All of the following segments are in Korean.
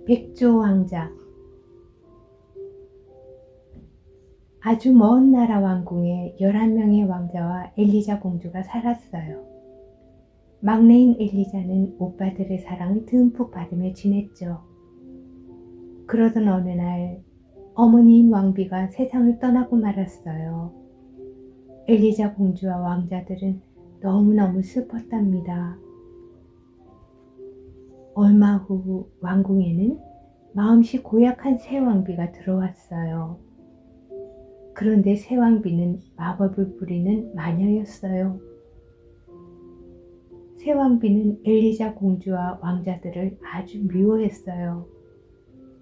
백조 왕자. 아주 먼 나라 왕궁에 11명의 왕자와 엘리자 공주가 살았어요. 막내인 엘리자는 오빠들의 사랑을 듬뿍 받으며 지냈죠. 그러던 어느 날 어머니인 왕비가 세상을 떠나고 말았어요. 엘리자 공주와 왕자들은 너무너무 슬펐답니다. 얼마 후 왕궁에는 마음씨 고약한 새 왕비가 들어왔어요. 그런데 새 왕비는 마법을 부리는 마녀였어요. 새 왕비는 엘리자 공주와 왕자들을 아주 미워했어요.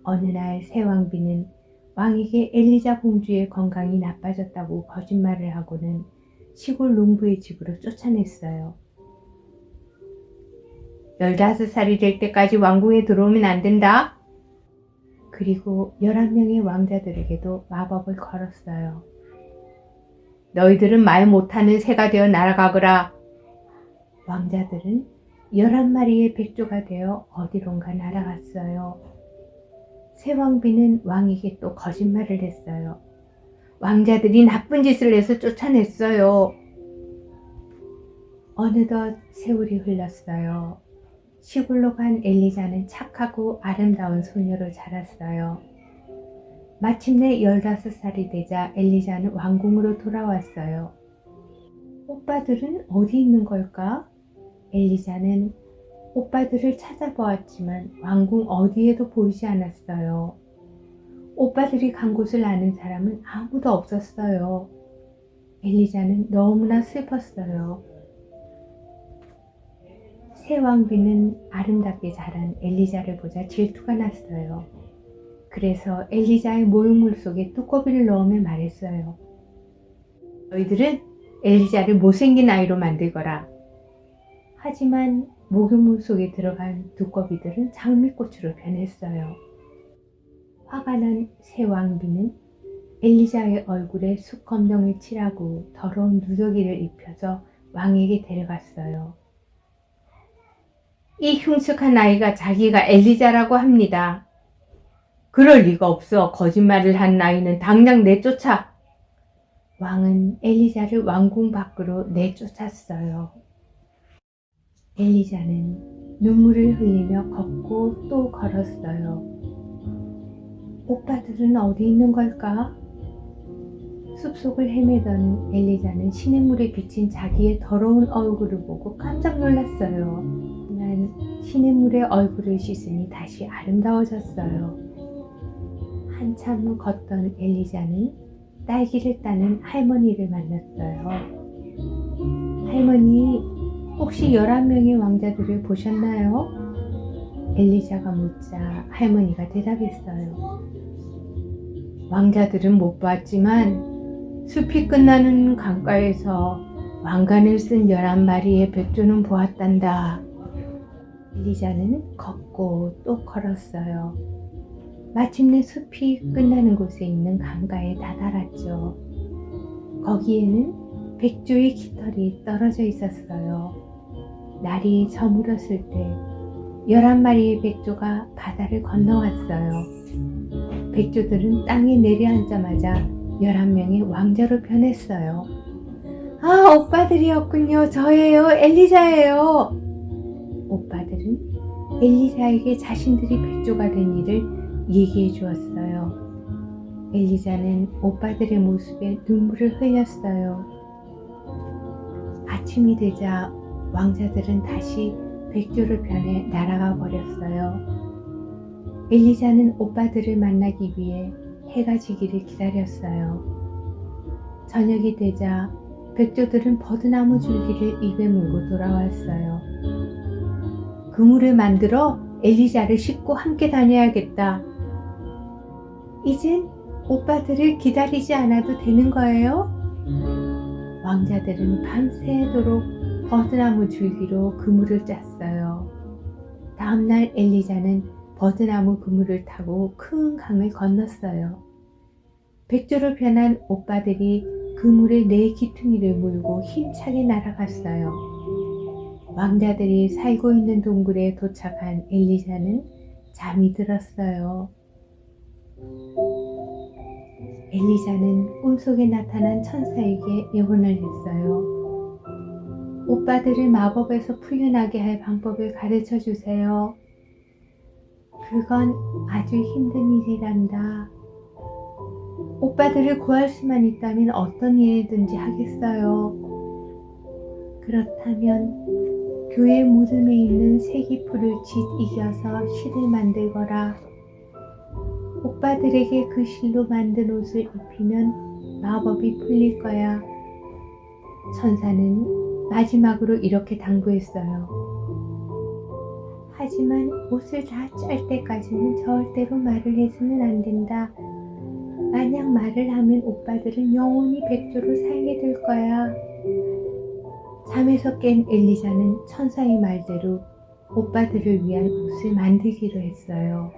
어느 날 새 왕비는 왕에게 엘리자 공주의 건강이 나빠졌다고 거짓말을 하고는 시골 농부의 집으로 쫓아냈어요. 15살이 될 때까지 왕궁에 들어오면 안 된다. 그리고 11명의 왕자들에게도 마법을 걸었어요. 너희들은 말 못하는 새가 되어 날아가거라. 왕자들은 11마리의 백조가 되어 어디론가 날아갔어요. 새 왕비는 왕에게 또 거짓말을 했어요. 왕자들이 나쁜 짓을 해서 쫓아냈어요. 어느덧 세월이 흘렀어요. 시골로 간 엘리자는 착하고 아름다운 소녀로 자랐어요. 마침내 15살이 되자 엘리자는 왕궁으로 돌아왔어요. 오빠들은 어디 있는 걸까? 엘리자는 오빠들을 찾아보았지만 왕궁 어디에도 보이지 않았어요. 오빠들이 간 곳을 아는 사람은 아무도 없었어요. 엘리자는 너무나 슬펐어요. 새 왕비는 아름답게 자란 엘리자를 보자 질투가 났어요. 그래서 엘리자의 모욕물 속에 두꺼비를 넣으며 말했어요. 너희들은 엘리자를 못생긴 아이로 만들거라. 하지만 목욕물 속에 들어간 두꺼비들은 장미꽃으로 변했어요. 화가 난 새 왕비는 엘리자의 얼굴에 숯검정을 칠하고 더러운 누더기를 입혀서 왕에게 데려갔어요. 이 흉측한 아이가 자기가 엘리자라고 합니다. 그럴 리가 없어. 거짓말을 한 아이는 당장 내쫓아. 왕은 엘리자를 왕궁 밖으로 내쫓았어요. 엘리자는 눈물을 흘리며 걷고 또 걸었어요. 오빠들은 어디 있는 걸까? 숲속을 헤매던 엘리자는 시냇물에 비친 자기의 더러운 얼굴을 보고 깜짝 놀랐어요. 난 시냇물에 얼굴을 씻으니 다시 아름다워졌어요. 한참 걷던 엘리자는 딸기를 따는 할머니를 만났어요. 할머니, 혹시 11명의 왕자들을 보셨나요? 엘리자가 묻자 할머니가 대답했어요. 왕자들은 못 봤지만 숲이 끝나는 강가에서 왕관을 쓴 11마리의 백조는 보았단다. 엘리자는 걷고 또 걸었어요. 마침내 숲이 끝나는 곳에 있는 강가에 다다랐죠. 거기에는 백조의 깃털이 떨어져 있었어요. 날이 저물었을 때 11마리의 백조가 바다를 건너왔어요. 백조들은 땅에 내려앉자마자 11명의 왕자로 변했어요. 아, 오빠들이었군요. 저예요. 엘리자예요. 오빠들은 엘리자에게 자신들이 백조가 된 일을 얘기해 주었어요. 엘리자는 오빠들의 모습에 눈물을 흘렸어요. 아침이 되자 왕자들은 다시 백조로 변해 날아가 버렸어요. 엘리자는 오빠들을 만나기 위해 해가 지기를 기다렸어요. 저녁이 되자 백조들은 버드나무 줄기를 입에 물고 돌아왔어요. 그물을 만들어 엘리자를 싣고 함께 다녀야겠다. 이젠 오빠들을 기다리지 않아도 되는 거예요? 왕자들은 밤새도록 버드나무 줄기로 그물을 짰어요. 다음날 엘리자는 버드나무 그물을 타고 큰 강을 건넜어요. 백조로 변한 오빠들이 그물에 네 기퉁이를 물고 힘차게 날아갔어요. 왕자들이 살고 있는 동굴에 도착한 엘리자는 잠이 들었어요. 엘리자는 꿈속에 나타난 천사에게 예언을 했어요. 오빠들을 마법에서 풀려나게 할 방법을 가르쳐 주세요. 그건 아주 힘든 일이란다. 오빠들을 구할 수만 있다면 어떤 일이든지 하겠어요. 그렇다면 교회 무덤에 있는 세기풀을 짓 이겨서 실을 만들거라. 오빠들에게 그 실로 만든 옷을 입히면 마법이 풀릴 거야. 천사는 마지막으로 이렇게 당부했어요. 하지만 옷을 다 짤 때까지는 절대로 말을 해서는 안 된다. 만약 말을 하면 오빠들은 영원히 백조로 살게 될 거야. 잠에서 깬 엘리자는 천사의 말대로 오빠들을 위한 옷을 만들기로 했어요.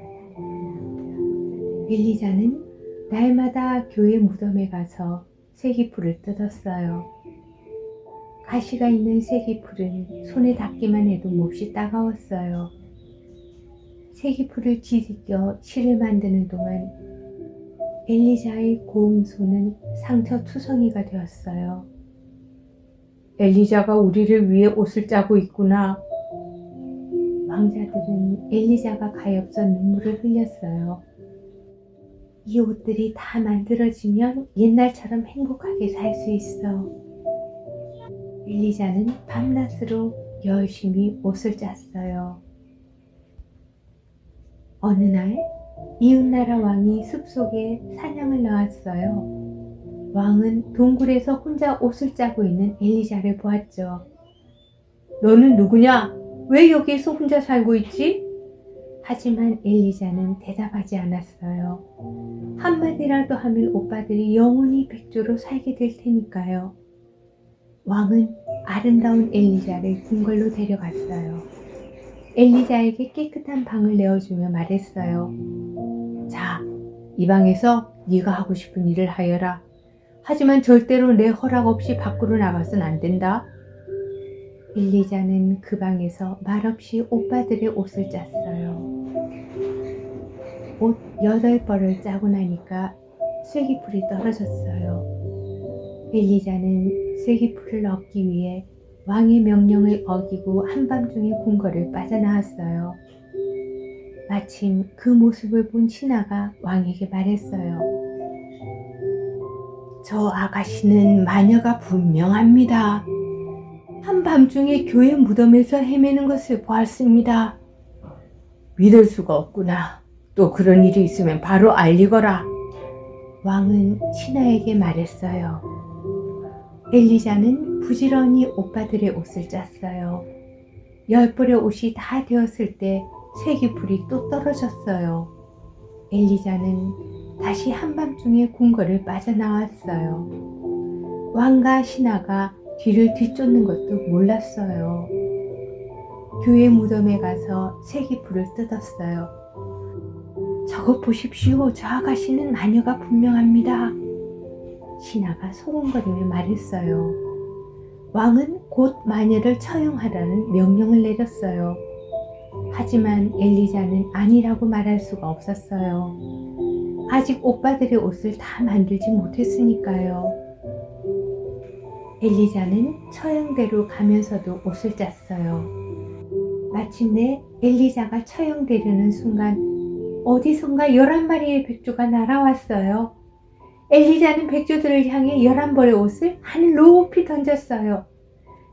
엘리자는 날마다 교회 무덤에 가서 쇠기풀을 뜯었어요. 가시가 있는 쇠기풀은 손에 닿기만 해도 몹시 따가웠어요. 쇠기풀을 뒤집겨 실을 만드는 동안 엘리자의 고운 손은 상처투성이가 되었어요. 엘리자가 우리를 위해 옷을 짜고 있구나. 왕자들은 엘리자가 가엾어 눈물을 흘렸어요. 이 옷들이 다 만들어지면 옛날처럼 행복하게 살 수 있어. 엘리자는 밤낮으로 열심히 옷을 짰어요. 어느 날 이웃나라 왕이 숲속에 사냥을 나왔어요. 왕은 동굴에서 혼자 옷을 짜고 있는 엘리자를 보았죠. 너는 누구냐? 왜 여기에서 혼자 살고 있지? 하지만 엘리자는 대답하지 않았어요. 한마디라도 하면 오빠들이 영원히 백조로 살게 될 테니까요. 왕은 아름다운 엘리자를 궁궐로 데려갔어요. 엘리자에게 깨끗한 방을 내어주며 말했어요. 자, 이 방에서 네가 하고 싶은 일을 하여라. 하지만 절대로 내 허락 없이 밖으로 나가선 안 된다. 엘리자는 그 방에서 말없이 오빠들의 옷을 짰어요. 옷 8벌을 짜고 나니까 쇠기풀이 떨어졌어요. 엘리자는 쇠기풀을 얻기 위해 왕의 명령을 어기고 한밤중에 궁궐을 빠져나왔어요. 마침 그 모습을 본 신하가 왕에게 말했어요. 저 아가씨는 마녀가 분명합니다. 한밤중에 교회 무덤에서 헤매는 것을 보았습니다. 믿을 수가 없구나. 또 그런 일이 있으면 바로 알리거라. 왕은 신하에게 말했어요. 엘리자는 부지런히 오빠들의 옷을 짰어요. 10벌의 옷이 다 되었을 때 쇠기풀이 또 떨어졌어요. 엘리자는 다시 한밤중에 궁궐을 빠져나왔어요. 왕과 신하가 뒤를 뒤쫓는 것도 몰랐어요. 교회 무덤에 가서 쇠기풀을 뜯었어요. 저것 보십시오. 저 아가씨는 마녀가 분명합니다. 신하가 소곤거리며 말했어요. 왕은 곧 마녀를 처형하라는 명령을 내렸어요. 하지만 엘리자는 아니라고 말할 수가 없었어요. 아직 오빠들의 옷을 다 만들지 못했으니까요. 엘리자는 처형대로 가면서도 옷을 짰어요. 마침내 엘리자가 처형되려는 순간 어디선가 11마리의 백조가 날아왔어요. 엘리자는 백조들을 향해 11벌의 옷을 하늘 높이 던졌어요.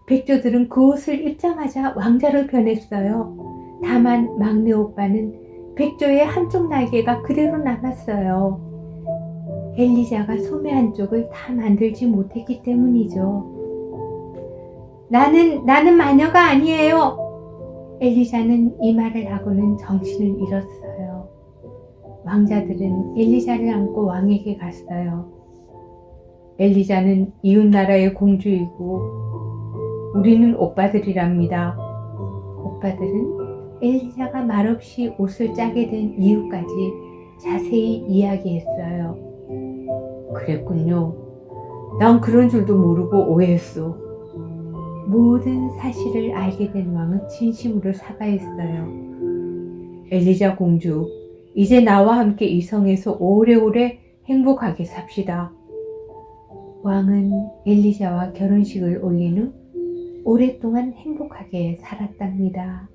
백조들은 그 옷을 입자마자 왕자로 변했어요. 다만 막내 오빠는 백조의 한쪽 날개가 그대로 남았어요. 엘리자가 소매 한쪽을 다 만들지 못했기 때문이죠. 나는 마녀가 아니에요. 엘리자는 이 말을 하고는 정신을 잃었어요. 왕자들은 엘리자를 안고 왕에게 갔어요. 엘리자는 이웃나라의 공주이고 우리는 오빠들이랍니다. 오빠들은 엘리자가 말없이 옷을 짜게 된 이유까지 자세히 이야기했어요. 그랬군요. 난 그런 줄도 모르고 오해했어. 모든 사실을 알게 된 왕은 진심으로 사과했어요. 엘리자 공주, 이제 나와 함께 이 성에서 오래오래 행복하게 삽시다. 왕은 엘리자와 결혼식을 올린 후 오랫동안 행복하게 살았답니다.